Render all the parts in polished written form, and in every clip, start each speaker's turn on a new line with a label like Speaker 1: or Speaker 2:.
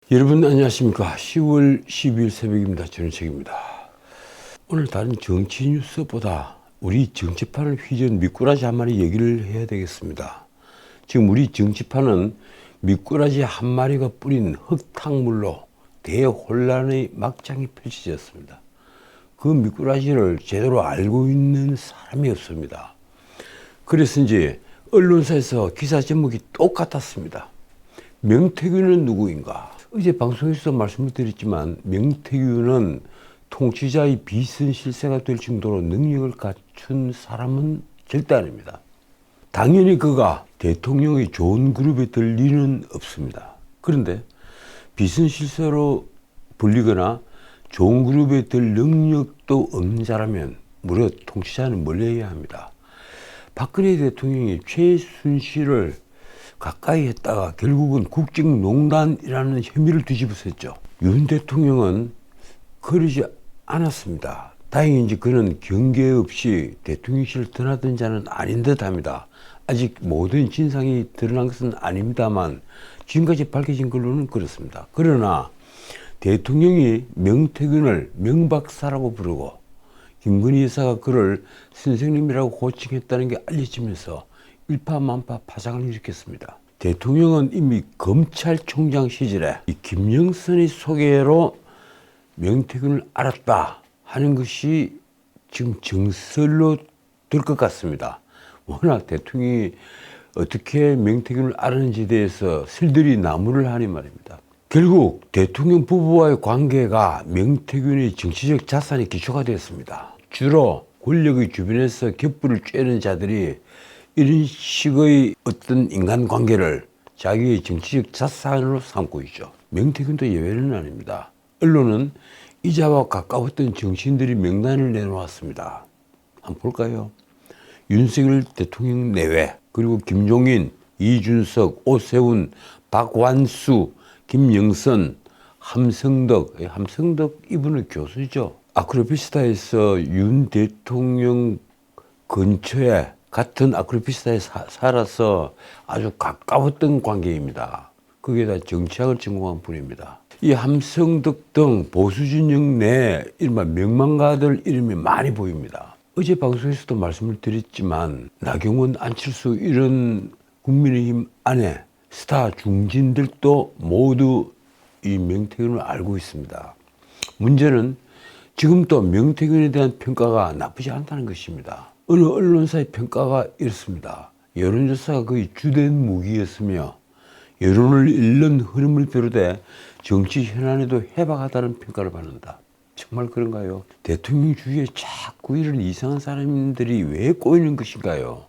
Speaker 1: 여러분 안녕하십니까. 10월 12일 새벽입니다. 저는 책입니다. 오늘 다른 정치 뉴스보다 우리 정치판을 휘저은 미꾸라지 한 마리 얘기를 해야 되겠습니다. 지금 우리 정치판은 미꾸라지 한 마리가 뿌린 흙탕물로 대혼란의 막장이 펼쳐졌습니다. 그 미꾸라지를 제대로 알고 있는 사람이 없습니다. 그래서인지 언론사에서 기사 제목이 똑같았습니다. 명태균은 누구인가? 어제 방송에서 말씀을 드렸지만 명태균은 통치자의 비선실세가 될 정도로 능력을 갖춘 사람은 절대 아닙니다. 당연히 그가 대통령의 좋은 그룹에 들 리는 없습니다. 그런데 비선실세로 불리거나 좋은 그룹에 들 능력도 없는 자라면 무려 통치자는 멀리해야 합니다. 박근혜 대통령이 최순실을 가까이 했다가 결국은 국정농단이라는 혐의를 뒤집어쓰죠. 윤 대통령은 그러지 않았습니다. 다행히 이제 그는 경계 없이 대통령실을 떠나던 자는 아닌 듯 합니다. 아직 모든 진상이 드러난 것은 아닙니다만 지금까지 밝혀진 걸로는 그렇습니다. 그러나 대통령이 명태균을 명박사라고 부르고 김건희 여사가 그를 선생님이라고 호칭했다는 게 알려지면서 일파만파 파장을 일으켰습니다. 대통령은 이미 검찰총장 시절에 이 김영선의 소개로 명태균을 알았다 하는 것이 지금 정설로 될 것 같습니다. 워낙 대통령이 어떻게 명태균을 알았는지에 대해서 설들이 나무를 하니 말입니다. 결국 대통령 부부와의 관계가 명태균의 정치적 자산의 기초가 되었습니다. 주로 권력의 주변에서 격부를 쬐는 자들이 이런 식의 어떤 인간관계를 자기의 정치적 자산으로 삼고 있죠. 명태균도 예외는 아닙니다. 언론은 이자와 가까웠던 정치인들이 명단을 내놓았습니다. 한번 볼까요? 윤석열 대통령 내외, 그리고 김종인, 이준석, 오세훈, 박완수, 김영선, 함성덕 이분은 교수죠. 아크로피스타에서 윤 대통령 근처에 같은 아크로피스타에 살아서 아주 가까웠던 관계입니다. 그게 다 정치학을 전공한 분입니다. 이 함성덕 등 보수진영 내 이른바 명망가들 이름이 많이 보입니다. 어제 방송에서도 말씀을 드렸지만 나경원, 안철수 이런 국민의힘 안에 스타 중진들도 모두 이 명태균을 알고 있습니다. 문제는 지금 또 명태균에 대한 평가가 나쁘지 않다는 것입니다. 어느 언론사의 평가가 이렇습니다. 여론조사가 거의 주된 무기였으며 여론을 잃는 흐름을 비롯해 정치 현안에도 해박하다는 평가를 받는다. 정말 그런가요? 대통령 주위에 자꾸 이런 이상한 사람들이 왜 꼬이는 것인가요?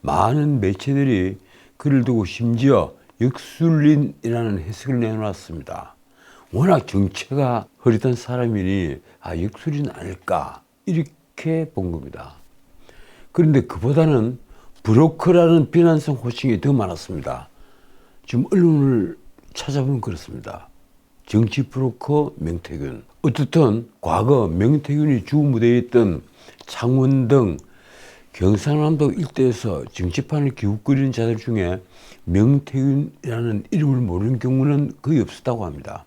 Speaker 1: 많은 매체들이 그를 두고 심지어 역술린이라는 해석을 내놓았습니다. 워낙 정체가 흐릿한 사람이니 역술인 아닐까 이렇게 본 겁니다. 그런데 그보다는 브로커라는 비난성 호칭이 더 많았습니다. 지금 언론을 찾아보면 그렇습니다. 정치 브로커 명태균. 어떻든 과거 명태균이 주 무대에 있던 창원 등 경상남도 일대에서 정치판을 기웃거리는 자들 중에 명태균이라는 이름을 모르는 경우는 거의 없었다고 합니다.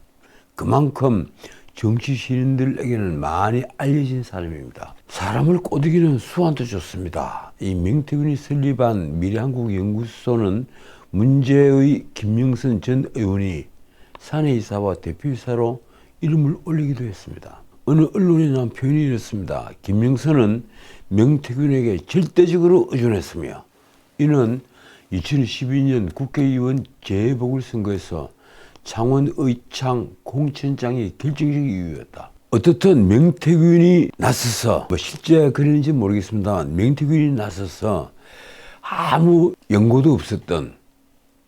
Speaker 1: 그만큼 정치 신인들에게는 많이 알려진 사람입니다. 사람을 꼬드기는 수완도 좋습니다. 이 명태균이 설립한 미래한국연구소는 문제의 김영선 전 의원이 사내이사와 대표이사로 이름을 올리기도 했습니다. 어느 언론에 나온 표현이 이렇습니다. 김영선은 명태균에게 절대적으로 의존했으며 이는 2012년 국회의원 재보궐선거에서 창원 의창 공천장이 결정적 이유였다. 어떻든 명태균이 나서서 실제 그랬는지 모르겠습니다만 명태균이 나서서 아무 연고도 없었던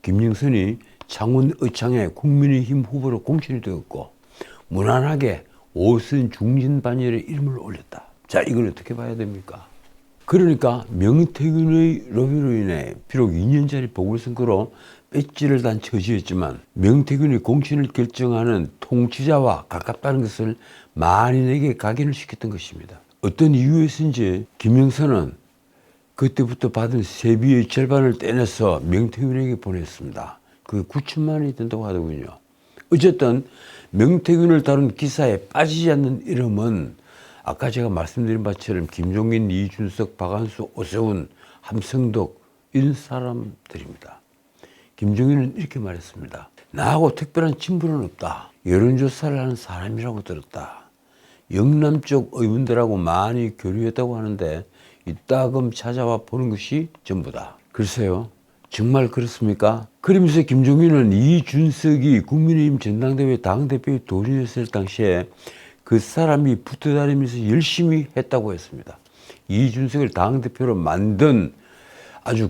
Speaker 1: 김영선이 창원 의창의 국민의힘 후보로 공천이 되었고 무난하게 5선 중진반열에 이름을 올렸다. 자, 이걸 어떻게 봐야 됩니까? 그러니까 명태균의 로비로 인해 비록 2년짜리 보궐선거로 배지를 단 처지였지만 명태균이 공천을 결정하는 통치자와 가깝다는 것을 만인에게 각인을 시켰던 것입니다. 어떤 이유에서인지 김영선은 그때부터 받은 세비의 절반을 떼내서 명태균에게 보냈습니다. 그게 9천만 원이 된다고 하더군요. 어쨌든 명태균을 다룬 기사에 빠지지 않는 이름은 아까 제가 말씀드린 바처럼 김종인, 이준석, 박한수, 오세훈, 함성덕 이런 사람들입니다. 김종인은 이렇게 말했습니다. 나하고 특별한 친분은 없다. 여론조사를 하는 사람이라고 들었다. 영남 쪽 의원들하고 많이 교류했다고 하는데 이따금 찾아와 보는 것이 전부다. 글쎄요. 정말 그렇습니까? 그러면서 김종인은 이준석이 국민의힘 전당대회 당대표에 도전했을 당시에 그 사람이 붙어다니면서 열심히 했다고 했습니다. 이준석을 당대표로 만든 아주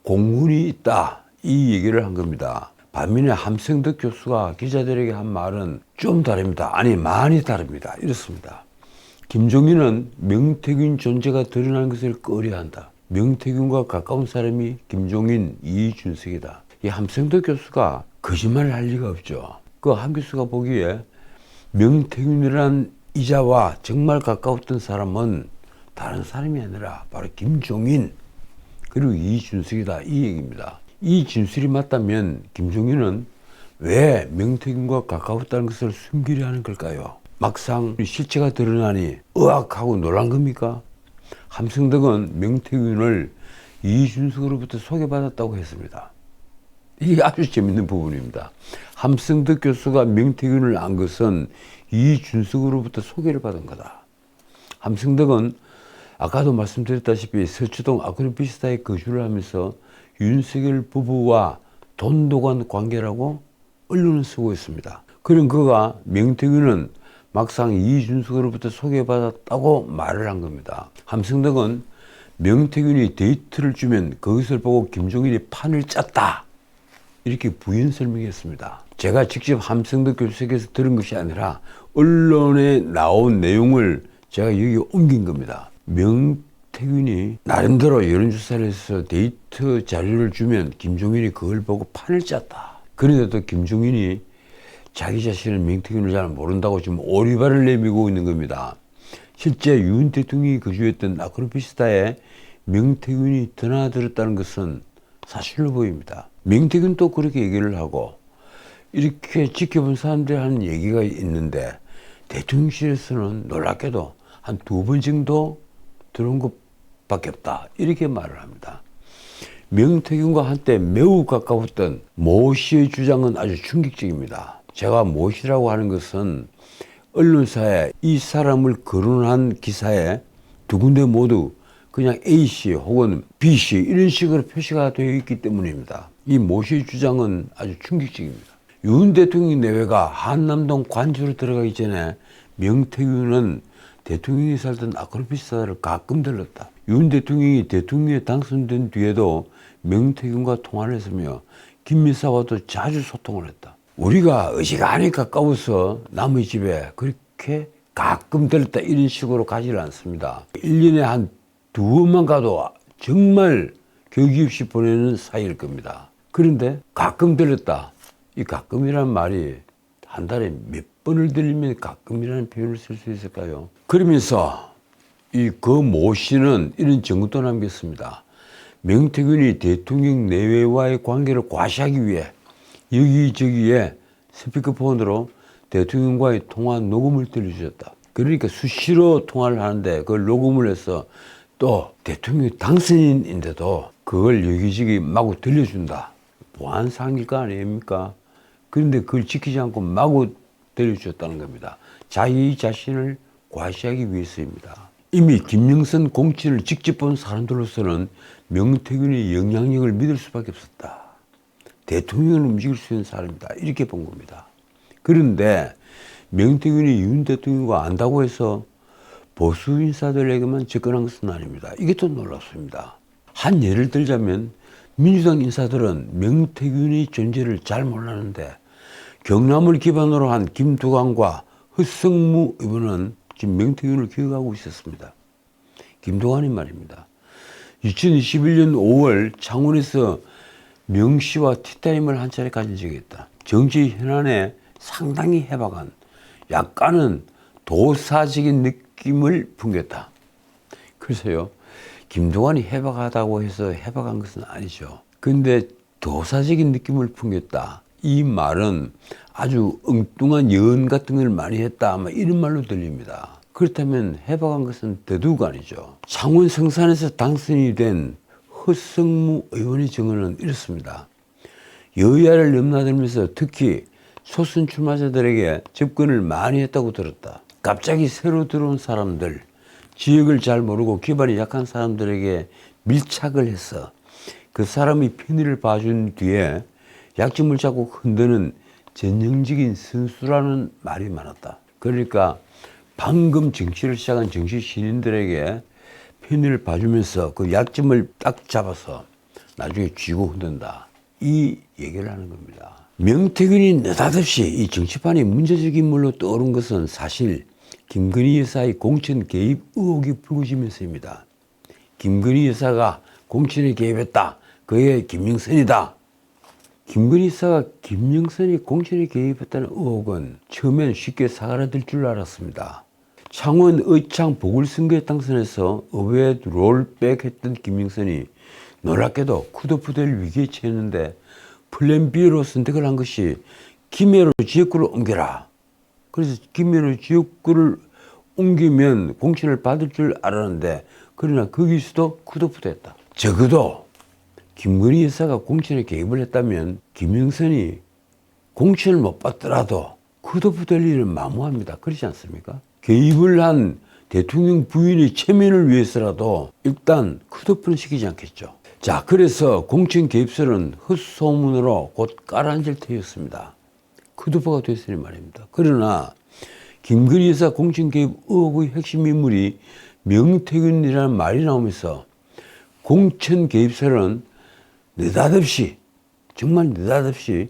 Speaker 1: 공훈이 있다. 이 얘기를 한 겁니다. 반면에 함성덕 교수가 기자들에게 한 말은 좀 다릅니다. 아니 많이 다릅니다. 이렇습니다. 김종인은 명태균 존재가 드러나는 것을 꺼려한다. 명태균과 가까운 사람이 김종인, 이준석이다. 이 함성덕 교수가 거짓말을 할 리가 없죠. 그 함 교수가 보기에 명태균이라는 이자와 정말 가까웠던 사람은 다른 사람이 아니라 바로 김종인 그리고 이준석이다. 이 얘기입니다. 이 진술이 맞다면 김종인은 왜 명태균과 가까웠다는 것을 숨기려 하는 걸까요? 막상 실체가 드러나니 의학하고 놀란 겁니까? 함성덕은 명태균을 이준석으로부터 소개받았다고 했습니다. 이게 아주 재밌는 부분입니다. 함성덕 교수가 명태균을 안 것은 이준석으로부터 소개를 받은 거다. 함성덕은 아까도 말씀드렸다시피 서초동 아크로비스타에 거주를 하면서 윤석열 부부와 돈도관 관계라고 언론은 쓰고 있습니다. 그런 그가 명태균은 막상 이준석으로부터 소개받았다고 말을 한 겁니다. 함성덕은 명태균이 데이트를 주면 그것을 보고 김종인이 판을 짰다. 이렇게 부연 설명했습니다. 제가 직접 함성덕 교수에게서 들은 것이 아니라 언론에 나온 내용을 제가 여기 옮긴 겁니다. 명태균이 나름대로 여론조사를 해서 데이트 자료를 주면 김종인이 그걸 보고 판을 짰다. 그런데도 김종인이 자기 자신은 명태균을 잘 모른다고 지금 오리발을 내밀고 있는 겁니다. 실제 윤 대통령이 거주했던 아크로비스타에 명태균이 드나들었다는 것은 사실로 보입니다. 명태균도 그렇게 얘기를 하고 이렇게 지켜본 사람들이 하는 얘기가 있는데 대통령실에서는 놀랍게도 한 2번 정도 들어온 것밖에 없다. 이렇게 말을 합니다. 명태균과 한때 매우 가까웠던 모 씨의 주장은 아주 충격적입니다. 제가 모 씨라고 하는 것은 언론사에 이 사람을 거론한 기사에 두 군데 모두 그냥 A씨 혹은 B씨 이런 식으로 표시가 되어 있기 때문입니다. 이 모 씨의 주장은 아주 충격적입니다. 윤 대통령 내외가 한남동 관저로 들어가기 전에 명태균은 대통령이 살던 아크로비스타를 가끔 들렀다. 윤 대통령이 대통령에 당선된 뒤에도 명태균과 통화를 했으며 김미사와도 자주 소통을 했다. 우리가 어지간히 가까워서 남의 집에 그렇게 가끔 들렀다 이런 식으로 가지를 않습니다. 1년에 한 2번만 가도 정말 격이 없이 보내는 사이일 겁니다. 그런데 가끔 들렀다. 이 가끔이라는 말이 한 달에 몇 번을 들리면 가끔이라는 표현을 쓸 수 있을까요? 그러면서 이 그 모 씨는 이런 증거도 남겼습니다. 명태균이 대통령 내외와의 관계를 과시하기 위해 여기저기에 스피커폰으로 대통령과의 통화 녹음을 들려주셨다. 그러니까 수시로 통화를 하는데 그걸 녹음을 해서 또 대통령이 당선인인데도 그걸 여기저기 마구 들려준다. 보안 상일까 아닙니까? 그런데 그걸 지키지 않고 마구 들려주셨다는 겁니다. 자기 자신을 과시하기 위해서입니다. 이미 김영선 공천을 직접 본 사람들로서는 명태균의 영향력을 믿을 수밖에 없었다. 대통령을 움직일 수 있는 사람이다. 이렇게 본 겁니다. 그런데 명태균이 윤 대통령과 안다고 해서 보수 인사들에게만 접근한 것은 아닙니다. 이게 또 놀랍습니다. 한 예를 들자면 민주당 인사들은 명태균의 존재를 잘 몰랐는데 경남을 기반으로 한 김두관과 허성무 의원은 지금 명태균을 기억하고 있었습니다. 김두관이 말입니다. 2021년 5월 창원에서 명 씨와 티타임을 한 차례 가진 적이 있다. 정치 현안에 상당히 해박한 약간은 도사적인 느낌을 풍겼다. 글쎄요. 김두관이 해박하다고 해서 해박한 것은 아니죠. 그런데 도사적인 느낌을 풍겼다. 이 말은 아주 엉뚱한 예언 같은 걸 많이 했다, 아마 이런 말로 들립니다. 그렇다면 해박한 것은 대두가 아니죠. 창원 성산에서 당선이 된 허성무 의원의 증언은 이렇습니다. 여야를 넘나들면서 특히 소선 출마자들에게 접근을 많이 했다고 들었다. 갑자기 새로 들어온 사람들, 지역을 잘 모르고 기반이 약한 사람들에게 밀착을 해서 그 사람이 편의를 봐준 뒤에 약점을 잡고 흔드는 전형적인 선수라는 말이 많았다. 그러니까 방금 정치를 시작한 정치 신인들에게 편의를 봐주면서 그 약점을 딱 잡아서 나중에 쥐고 흔든다. 이 얘기를 하는 겁니다. 명태균이 느닷없이 이 정치판이 문제적 인물로 떠오른 것은 사실 김건희 여사의 공천 개입 의혹이 불거지면서입니다. 김건희 여사가 공천에 개입했다. 그게 김영선이다. 김건희 여사가 김영선이 공천에 개입했다는 의혹은 처음엔 쉽게 사그라들 줄 알았습니다. 창원 의창 보궐선거에 당선해서 의회 롤백했던 김영선이 놀랍게도 컷오프 될 위기에 처했는데 플랜 B로 선택을 한 것이 김해로 지역구를 옮겨라. 그래서 김해로 지역구를 옮기면 공천을 받을 줄 알았는데 그러나 거기서도 컷오프 됐다. 적어도 김건희 여사가 공천에 개입을 했다면 김영선이 공천을 못 받더라도 컷오프 될 일은 만무합니다. 그렇지 않습니까? 개입을 한 대통령 부인의 체면을 위해서라도 일단 컷오프는 시키지 않겠죠. 자, 그래서 공천 개입설은 헛소문으로 곧 가라앉을 터였습니다. 컷오프가 됐으니 말입니다. 그러나 김건희 여사 공천 개입 의혹의 핵심 인물이 명태균이라는 말이 나오면서 공천 개입설은 느닷없이, 정말 느닷없이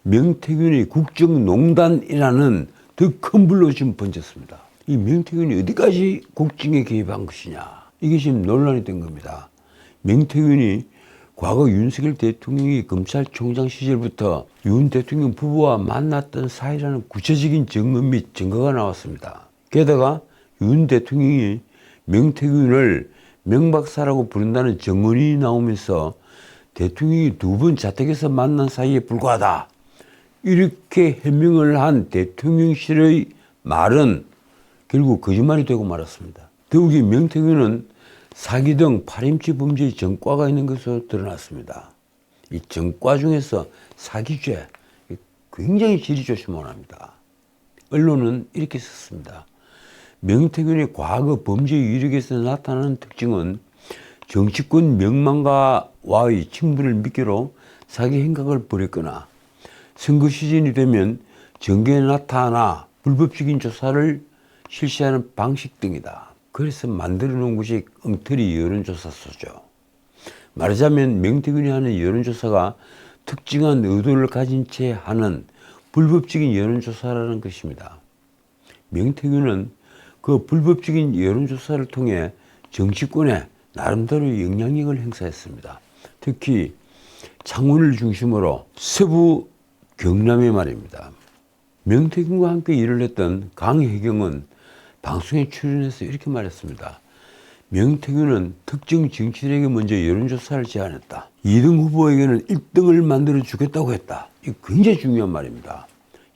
Speaker 1: 명태균의 국정농단이라는 더 큰 불로 지금 번졌습니다. 이 명태균이 어디까지 국정에 개입한 것이냐, 이게 지금 논란이 된 겁니다. 명태균이 과거 윤석열 대통령이 검찰총장 시절부터 윤 대통령 부부와 만났던 사이라는 구체적인 증거 및 증거가 나왔습니다. 게다가 윤 대통령이 명태균을 명박사라고 부른다는 증언이 나오면서 대통령이 2번 자택에서 만난 사이에 불과하다, 이렇게 해명을 한 대통령실의 말은 결국 거짓말이 되고 말았습니다. 더욱이 명태균은 사기 등 파렴치 범죄의 전과가 있는 것으로 드러났습니다. 이 전과 중에서 사기죄, 굉장히 질이 조심을 합니다. 언론은 이렇게 썼습니다. 명태균의 과거 범죄 이력에서 나타나는 특징은 정치권 명망가와의 친분을 미끼로 사기 행각을 벌였거나 선거 시즌이 되면 정계에 나타나 불법적인 조사를 실시하는 방식 등이다. 그래서 만들어 놓은 것이 엉터리 여론조사소죠. 말하자면 명태균이 하는 여론조사가 특징한 의도를 가진 채 하는 불법적인 여론조사라는 것입니다. 명태균은 그 불법적인 여론조사를 통해 정치권에 나름대로 영향력을 행사했습니다. 특히 창원을 중심으로 서부 경남에 말입니다. 명태균과 함께 일을 했던 강혜경은 방송에 출연해서 이렇게 말했습니다. 명태균은 특정 정치인에게 먼저 여론조사를 제안했다. 2등 후보에게는 1등을 만들어 주겠다고 했다. 이거 굉장히 중요한 말입니다.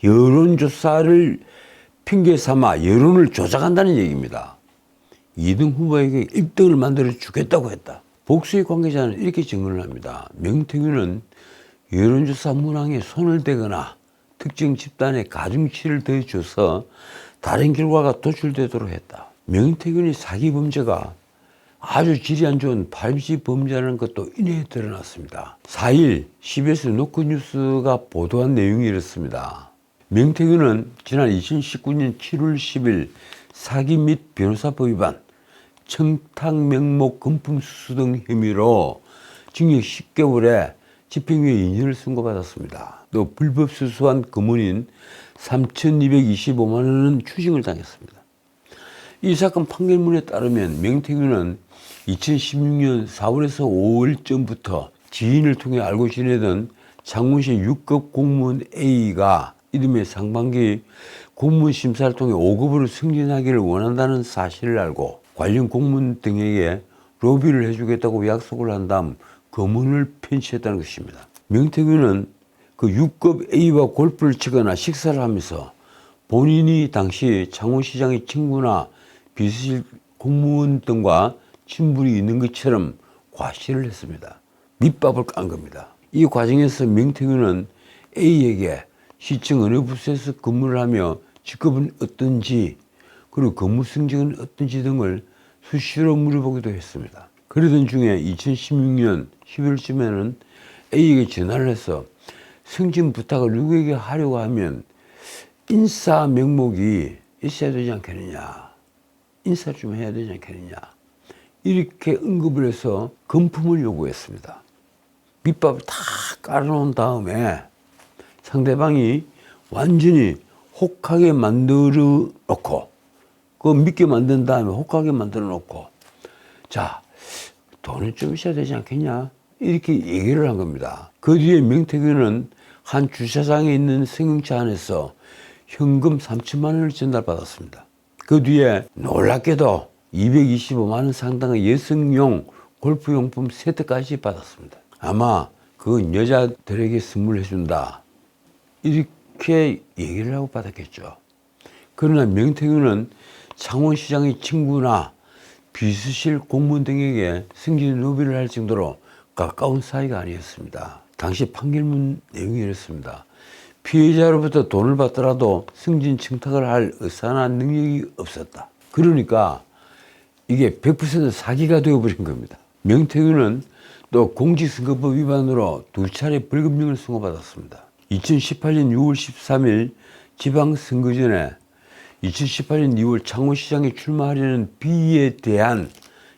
Speaker 1: 여론조사를 핑계 삼아 여론을 조작한다는 얘기입니다. 2등 후보에게 1등을 만들어 주겠다고 했다. 복수의 관계자는 이렇게 증언을 합니다. 명태균은 여론조사 문항에 손을 대거나 특정 집단에 가중치를 더해줘서 다른 결과가 도출되도록 했다. 명태균의 사기 범죄가 아주 질이 안 좋은 발시 범죄라는 것도 이내에 드러났습니다. 4일 CBS 노컷뉴스가 보도한 내용이 이렇습니다. 명태균은 지난 2019년 7월 10일 사기 및 변호사법 위반, 청탁 명목 금품 수수 등 혐의로 징역 10개월에 집행유예 2년을 선고받았습니다. 또 불법 수수한 금원인 3,225만 원은 추징을 당했습니다. 이 사건 판결문에 따르면 명태균은 2016년 4월에서 5월쯤부터 지인을 통해 알고 지내던 창원시 6급 공무원 A가 이듬해 상반기 공무원 심사를 통해 5급으로 승진하기를 원한다는 사실을 알고 관련 공무원 등에게 로비를 해주겠다고 약속을 한 다음 검언을 편취했다는 것입니다. 명태균은 그 6급 A와 골프를 치거나 식사를 하면서 본인이 당시 창원시장의 친구나 비서실 공무원 등과 친분이 있는 것처럼 과시를 했습니다. 밑밥을 깐 겁니다. 이 과정에서 명태균은 A에게 시청 어느 부서에서 근무를 하며 직급은 어떤지 그리고 근무 성적은 어떤지 등을 수시로 물어보기도 했습니다. 그러던 중에 2016년 11월쯤에는 A에게 전화를 해서 승진 부탁을 누구에게 하려고 하면 인사 명목이 있어야 되지 않겠느냐, 인사 좀 해야 되지 않겠느냐, 이렇게 언급을 해서 금품을 요구했습니다. 밑밥을 다 깔아놓은 다음에 상대방이 완전히 혹하게 만들어 놓고, 그거 믿게 만든 다음에 혹하게 만들어 놓고, 자, 돈이 좀 있어야 되지 않겠냐, 이렇게 얘기를 한 겁니다. 그 뒤에 명태균은 한 주차장에 있는 승용차 안에서 현금 3천만 원을 전달받았습니다. 그 뒤에 놀랍게도 225만 원 상당의 여성용 골프용품 세트까지 받았습니다. 아마 그건 여자들에게 선물해 준다, 이렇게 얘기를 하고 받았겠죠. 그러나 명태균은 창원시장의 친구나 비서실 공무원 등에게 승진 로비를 할 정도로 가까운 사이가 아니었습니다. 당시 판결문 내용이 이렇습니다. 피해자로부터 돈을 받더라도 승진 청탁을 할 의사나 능력이 없었다. 그러니까 이게 100% 사기가 되어버린 겁니다. 명태균은 또 공직선거법 위반으로 2차례 벌금형을 선고받았습니다. 2018년 6월 13일 지방선거 전에 2018년 2월 창원시장에 출마하려는 B에 대한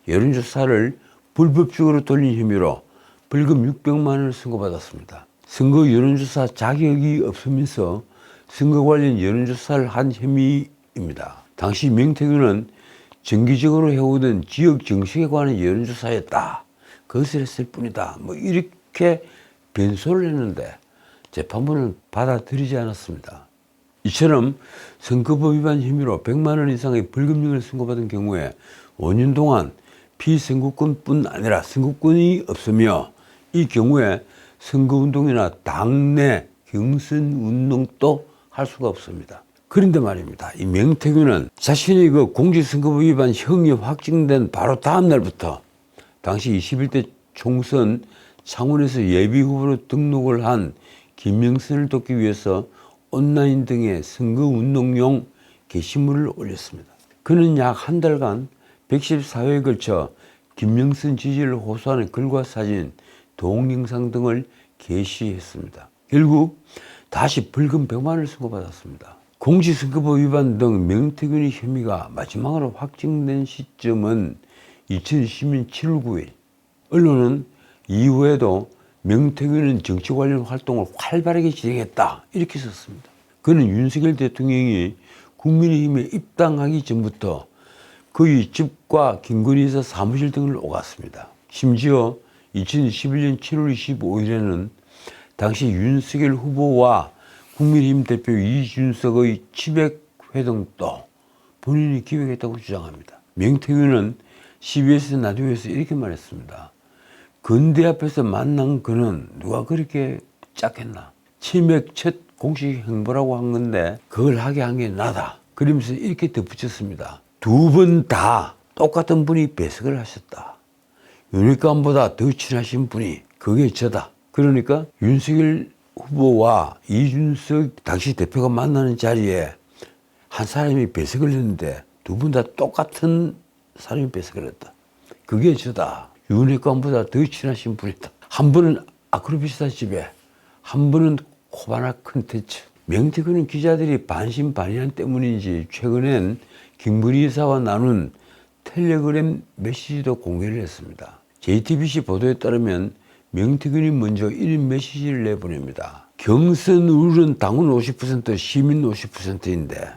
Speaker 1: 여론조사를 불법적으로 돌린 혐의로 벌금 600만 원을 선고받았습니다. 선거 여론조사 자격이 없으면서 선거 관련 여론조사를 한 혐의입니다. 당시 명태균은 정기적으로 해오던 지역 정책에 관한 여론조사였다, 그것을 했을 뿐이다, 뭐 이렇게 변소를 했는데 재판부는 받아들이지 않았습니다. 이처럼 선거법 위반 혐의로 100만 원 이상의 벌금형을 선고받은 경우에 5년 동안 피선거권뿐 아니라 선거권이 없으며, 이 경우에 선거운동이나 당내 경선운동도 할 수가 없습니다. 그런데 말입니다, 이 명태균은 자신이 그 공직선거법 위반 형이 확정된 바로 다음 날부터 당시 21대 총선 창원에서 예비후보로 등록을 한 김명선을 돕기 위해서 온라인 등의 선거운동용 게시물을 올렸습니다. 그는 약 한 달간 114회에 걸쳐 김명선 지지를 호소하는 글과 사진, 동영상 등을 게시했습니다. 결국 다시 벌금 100만 원을 선고받았습니다. 공직선거법 위반 등 명태균의 혐의가 마지막으로 확정된 시점은 2010년 7월 9일. 언론은 이후에도 명태균은 정치 관련 활동을 활발하게 진행했다, 이렇게 썼습니다. 그는 윤석열 대통령이 국민의힘에 입당하기 전부터 그의 집과 김건희 여사 사무실 등을 오갔습니다. 심지어 2011년 7월 25일에는 당시 윤석열 후보와 국민의힘 대표 이준석의 치백 회동도 본인이 기획했다고 주장합니다. 명태균은 CBS 라디오에서 이렇게 말했습니다. 건대 앞에서 만난 그는 누가 그렇게 짝했나? 치맥 첫 공식 행보라고 한 건데 그걸 하게 한 게 나다. 그러면서 이렇게 덧붙였습니다. 두 분 다 똑같은 분이 배석을 하셨다. 윤핵관보다 더 친하신 분이 그게 저다. 그러니까 윤석열 후보와 이준석 당시 대표가 만나는 자리에 한 사람이 배석을 했는데 두 분 다 똑같은 사람이 배석을 했다. 그게 저다. 윤핵관보다 더 친하신 분이다. 한 분은 아크로비스타 집에, 한 분은 코바나 컨텐츠. 명태균은 기자들이 반신반의한 때문인지 최근엔 김건희 여사와 나눈 텔레그램 메시지도 공개를 했습니다. JTBC 보도에 따르면 명태균이 먼저 1인 메시지를 내보냅니다. 경선 룰은 당원 50%, 시민 50%인데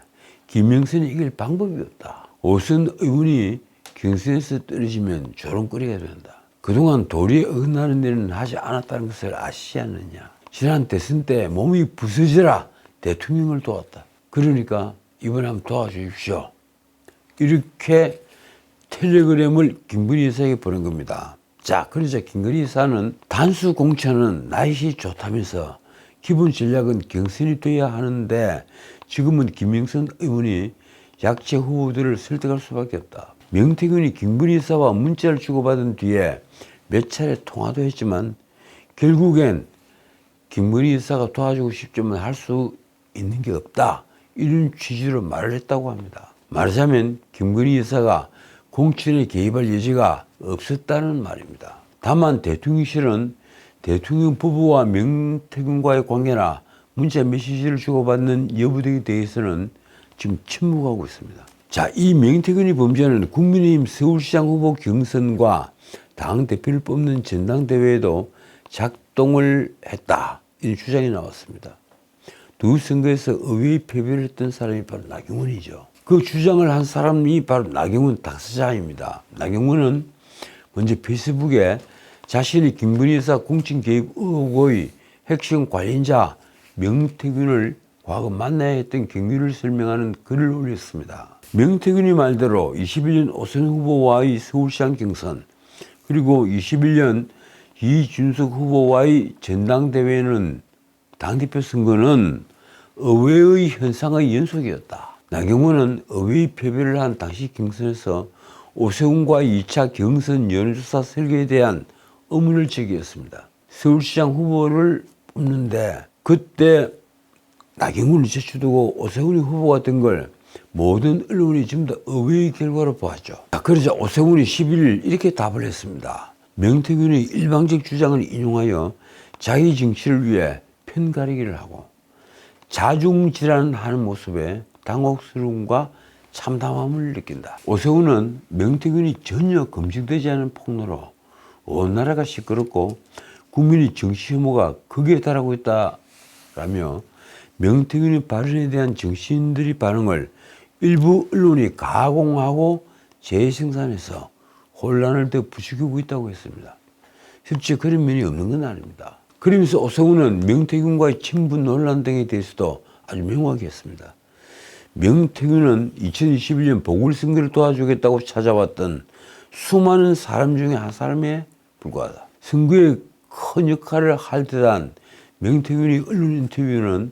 Speaker 1: 김영선이 이길 방법이 없다. 오선 의원이 경선에서 떨어지면 조롱거리가 된다. 그동안 도리에 어긋나는 일은 하지 않았다는 것을 아시지 않느냐. 지난 대선 때 몸이 부서져라 대통령을 도왔다. 그러니까 이번에 한번 도와주십시오. 이렇게 텔레그램을 김건희 여사에게 보낸 겁니다. 자, 그러자 김건희 여사는 단수 공천은 나이시 좋다면서 기본 전략은 경선이 돼야 하는데 지금은 김영선 의원이 약체 후보들을 설득할 수밖에 없다. 명태균이 김건희 여사와 문자를 주고받은 뒤에 몇 차례 통화도 했지만 결국엔 김건희 여사가 도와주고 싶지만 할 수 있는 게 없다. 이런 취지로 말을 했다고 합니다. 말하자면 김건희 여사가 공천에 개입할 여지가 없었다는 말입니다. 다만 대통령실은 대통령 부부와 명태균과의 관계나 문자 메시지를 주고받는 여부 등에 대해서는 지금 침묵하고 있습니다. 자, 이 명태균이 범죄는 국민의힘 서울시장 후보 경선과 당대표를 뽑는 전당대회에도 작동을 했다. 이런 주장이 나왔습니다. 두 선거에서 의회의 패배를 했던 사람이 바로 나경원이죠. 그 주장을 한 사람이 바로 나경원 당사자입니다. 나경원은 먼저 페이스북에 자신이 김건희 여사 공천 개입 의혹의 핵심 관련자 명태균을 과거 만나야 했던 경위를 설명하는 글을 올렸습니다. 명태균이 말대로 21년 오선 후보와의 서울시장 경선 그리고 21년 이준석 후보와의 전당대회는 당대표 선거는 의회의 현상의 연속이었다. 나경원은 의회의 패배를 한 당시 경선에서 오세훈과의 2차 경선 여론조사 설계에 대한 의문을 제기했습니다. 서울시장 후보를 뽑는데 그때 나경원이 제쳐두고 오세훈이 후보가 된 걸 모든 언론이 전부 다 의외의 결과로 보았죠. 그러자 오세훈이 11일 이렇게 답을 했습니다. 명태균의 일방적 주장을 인용하여 자기 정치를 위해 편가르기를 하고 자중질환하는 모습에 당혹스러움과 참담함을 느낀다. 오세훈은 명태균이 전혀 검증되지 않은 폭로로 온 나라가 시끄럽고 국민의 정치 혐오가 극에 달하고 있다라며 명태균의 발언에 대한 정치인들의 반응을 일부 언론이 가공하고 재생산해서 혼란을 더 부추기고 있다고 했습니다. 실제 그런 면이 없는 건 아닙니다. 그러면서 오세훈은 명태균과의 친분 논란 등에 대해서도 아주 명확히 했습니다. 명태균은 2021년 보궐선거를 도와주겠다고 찾아왔던 수많은 사람 중에 한 사람에 불과하다. 선거에 큰 역할을 할 듯한 명태균의 언론 인터뷰는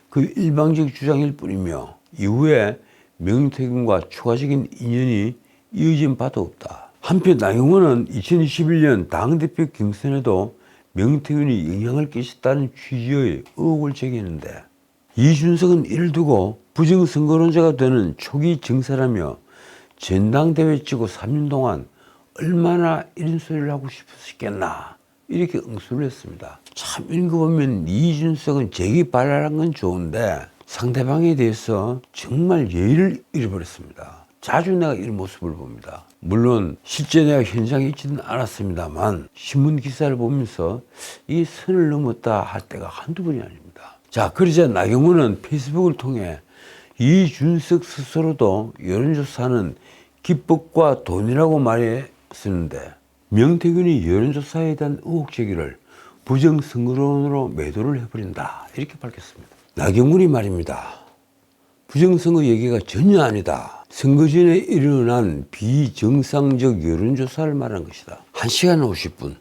Speaker 1: 그 일방적 주장일 뿐이며 이후에 명태균과 추가적인 인연이 이어진 바도 없다. 한편 나경원은 2021년 당대표 경선에도 명태균이 영향을 끼쳤다는 취지의 의혹을 제기했는데 이준석은 이를 두고 부정선거론자가 되는 초기 정세라며 전당대회 치고 3년 동안 얼마나 이런 소리를 하고 싶었겠나 이렇게 응수를 했습니다. 참 이런 거 보면 이준석은 재기 발랄한 건 좋은데 상대방에 대해서 정말 예의를 잃어버렸습니다. 자주 내가 이런 모습을 봅니다. 물론 실제 내가 현장에 있지는 않았습니다만 신문 기사를 보면서 이 선을 넘었다 할 때가 한두 번이 아닙니다. 자, 그러자 나경원은 페이스북을 통해 이준석 스스로도 여론조사는 기법과 돈이라고 말했었는데 명태균이 여론조사에 대한 의혹 제기를 부정선거론으로 매도를 해버린다 이렇게 밝혔습니다. 나경원이 말입니다. 부정선거 얘기가 전혀 아니다. 선거 전에 일어난 비정상적 여론조사를 말한 것이다. 1시간 50분,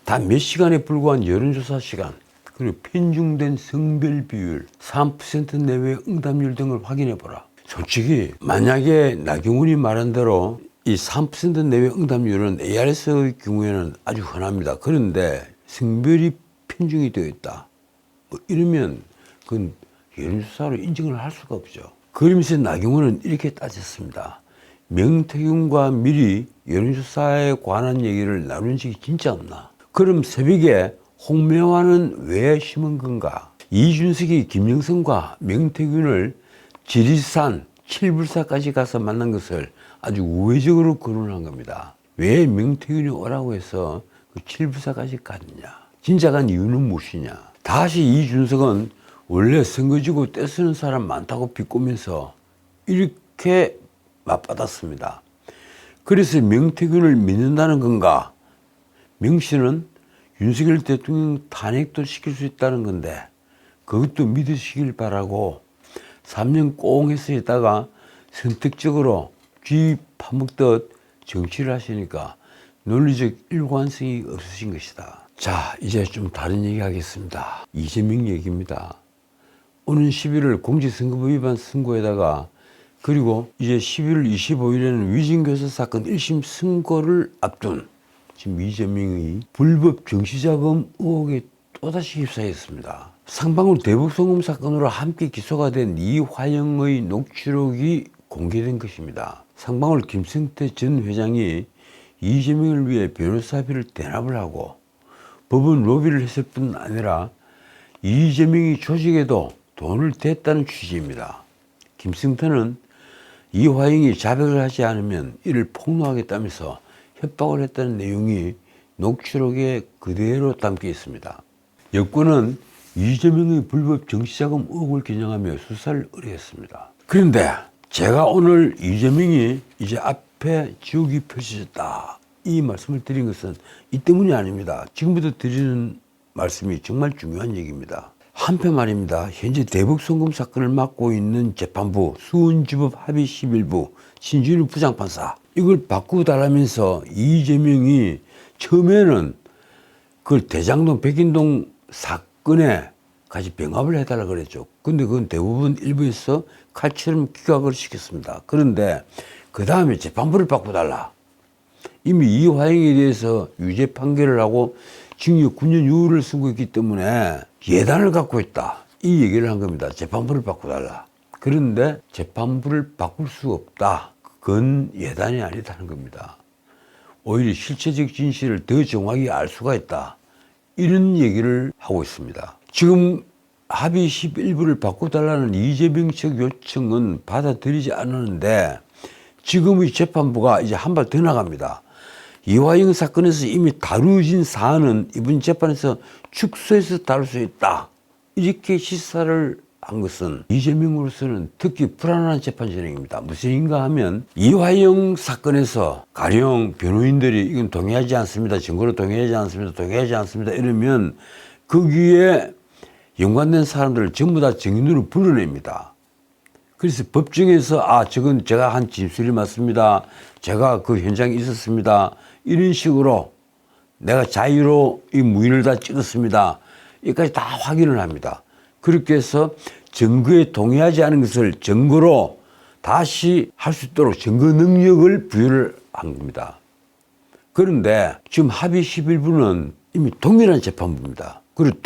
Speaker 1: 단 몇 시간에 불과한 여론조사 시간, 그리고 편중된 성별 비율, 3% 내외 응답률 등을 확인해보라. 솔직히 만약에 나경원이 말한 대로 이 3% 내외 응답률은 ARS의 경우에는 아주 흔합니다. 그런데 성별이 편중이 되어 있다. 뭐 이러면 그건 여론조사로 인정을 할 수가 없죠. 그러면서 나경원은 이렇게 따졌습니다. 명태균과 미리 여론조사에 관한 얘기를 나눈 적이 진짜 없나? 그럼 새벽에 홍매화는 왜 심은 건가? 이준석이 김영선과 명태균을 지리산 칠불사까지 가서 만난 것을 아주 우회적으로 거론한 겁니다. 왜 명태균이 오라고 해서 그 칠불사까지 갔느냐? 진짜 간 이유는 무엇이냐? 다시 이준석은 원래 선거지고 떼쓰는 사람 많다고 비꼬면서 이렇게 맞받았습니다. 그래서 명태균을 믿는다는 건가? 명씨는 윤석열 대통령 탄핵도 시킬 수 있다는 건데 그것도 믿으시길 바라고 3년 꽁 해서 있다가 선택적으로 쥐 파먹듯 정치를 하시니까 논리적 일관성이 없으신 것이다. 자, 이제 좀 다른 얘기 하겠습니다. 이재명 얘기입니다. 오는 11월 공직선거법 위반 선고에다가 그리고 이제 11월 25일에는 위증교사 사건 1심 선고를 앞둔 지금 이재명의 불법 정치자금 의혹에 또다시 휩싸였습니다. 상방울 대북송금 사건으로 함께 기소가 된 이화영의 녹취록이 공개된 것입니다. 상방울 김성태 전 회장이 이재명을 위해 변호사비를 대납을 하고 법원 로비를 했을 뿐 아니라 이재명이 조직에도 돈을 댔다는 취지입니다. 김성태는 이화영이 자백을 하지 않으면 이를 폭로하겠다면서 협박을 했다는 내용이 녹취록에 그대로 담겨 있습니다. 여권은 이재명의 불법 정치자금 의혹을 겨냥하며 수사를 의뢰했습니다. 그런데 제가 오늘 이재명이 이제 앞에 지옥이 펼쳐졌다 이 말씀을 드린 것은 이 때문이 아닙니다. 지금부터 드리는 말씀이 정말 중요한 얘기입니다. 한편 말입니다. 현재 대북송금 사건을 맡고 있는 재판부 수원지법 합의 11부 신준우 부장판사 이걸 바꾸달라면서 이재명이 처음에는 그걸 대장동 백인동 사건에 같이 병합을 해달라 그랬죠. 근데 그건 대부분 일부에서 칼처럼 기각을 시켰습니다. 그런데 그 다음에 재판부를 바꿔달라. 이미 이화영에 대해서 유죄 판결을 하고 징역 9년 유후를 선고했기 때문에 예단을 갖고 있다. 이 얘기를 한 겁니다. 재판부를 바꿔달라. 그런데 재판부를 바꿀 수 없다. 그건 예단이 아니다는 겁니다. 오히려 실체적 진실을 더 정확히 알 수가 있다. 이런 얘기를 하고 있습니다. 지금 합의 11부를 바꿔달라는 이재명 측 요청은 받아들이지 않았는데 지금의 재판부가 이제 한 발 더 나갑니다. 이화영 사건에서 이미 다루어진 사안은 이번 재판에서 축소해서 다룰 수 있다. 이렇게 시사를 한 것은 이재명으로서는 특히 불안한 재판 진행입니다. 무슨 얘기인가 하면 이화영 사건에서 가령 변호인들이 이건 동의하지 않습니다. 증거로 동의하지 않습니다. 동의하지 않습니다. 이러면 거기에 연관된 사람들을 전부 다 증인으로 불러냅니다. 그래서 법정에서 저건 제가 한 진술이 맞습니다. 제가 그 현장에 있었습니다. 이런 식으로 내가 자의로 이 무인을 다 찍었습니다. 여기까지 다 확인을 합니다. 그렇게 해서 증거에 동의하지 않은 것을 증거로 다시 할 수 있도록 증거 능력을 부여를 한 겁니다. 그런데 지금 합의 11부는 이미 동일한 재판부입니다. 그리고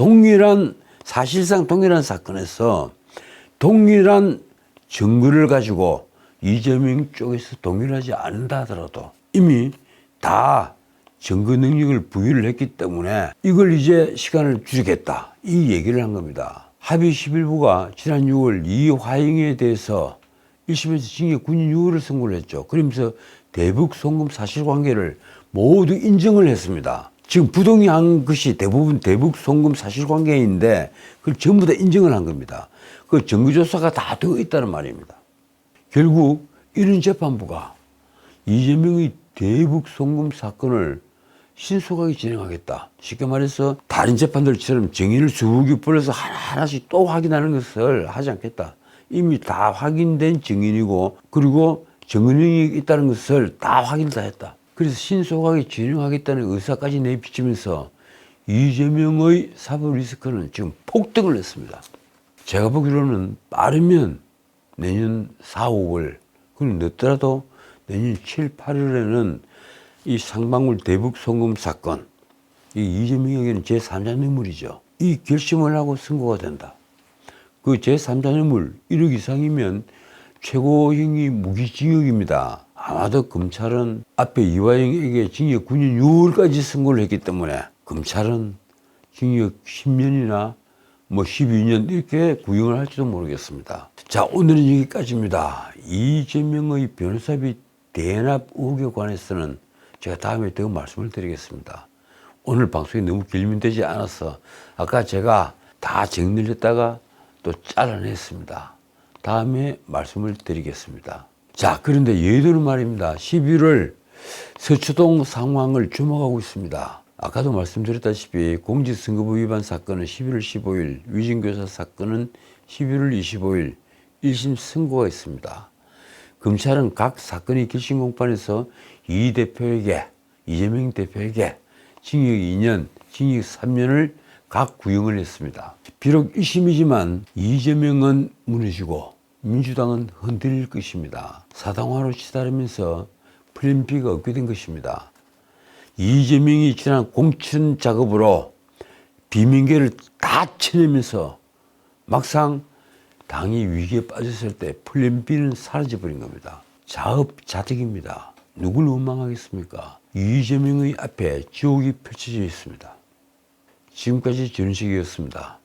Speaker 1: 사실상 동일한 사건에서 동일한 증거를 가지고 이재명 쪽에서 동일하지 않는다 하더라도 이미 다 증거 능력을 부여를 했기 때문에 이걸 이제 시간을 줄이겠다. 이 얘기를 한 겁니다. 합의 11부가 지난 6월 이화영에 대해서 1심에서 징역 9년 유후를 선고를 했죠. 그러면서 대북 송금 사실관계를 모두 인정을 했습니다. 지금 부동의한 것이 대부분 대북 송금 사실관계인데 그걸 전부 다 인정을 한 겁니다. 그 증거조사가 다 되어 있다는 말입니다. 결국 이런 재판부가 이재명의 대북 송금 사건을 신속하게 진행하겠다. 쉽게 말해서 다른 재판들처럼 증인을 수기 불러서 하나하나씩 또 확인하는 것을 하지 않겠다. 이미 다 확인된 증인이고 그리고 증언이 있다는 것을 다 확인을 다 했다. 그래서 신속하게 진행하겠다는 의사까지 내비치면서 이재명의 사법 리스크는 지금 폭등을 했습니다. 제가 보기로는 빠르면 내년 4, 5월 그리고 늦더라도 내년 7, 8월에는 이 상방울 대북 송금 사건 이 이재명에게는 제3자 뇌물이죠. 이 결심을 하고 선고가 된다. 그 제3자 뇌물 1억 이상이면 최고형이 무기징역입니다. 아마도 검찰은 앞에 이화영에게 징역 9년 6월까지 선고를 했기 때문에 검찰은 징역 10년이나 12년 이렇게 구형을 할지도 모르겠습니다. 자, 오늘은 여기까지입니다. 이재명의 변호사비 대납 의혹에 관해서는 제가 다음에 더 말씀을 드리겠습니다. 오늘 방송이 너무 길면 되지 않아서 아까 제가 다 정리를 했다가 또 잘라냈습니다. 다음에 말씀을 드리겠습니다. 자, 그런데 여의도는 말입니다. 11월 서초동 상황을 주목하고 있습니다. 아까도 말씀드렸다시피 공직선거법 위반 사건은 11월 15일, 위증교사 사건은 11월 25일 1심 선고가 있습니다. 검찰은 각 사건의 결심 공판에서 이 대표에게, 이재명 대표에게 징역 2년, 징역 3년을 각 구형을 했습니다. 비록 1심이지만 이재명은 무너지고 민주당은 흔들릴 것입니다. 사당화로 치달으면서 플랜 B가 없게 된 것입니다. 이재명이 지난 공천 작업으로 비명계를 다 쳐내면서 막상 당이 위기에 빠졌을 때 플랜 B는 사라져버린 겁니다. 자업자득입니다. 누굴 원망하겠습니까? 이재명의 앞에 지옥이 펼쳐져 있습니다. 지금까지 전식이었습니다.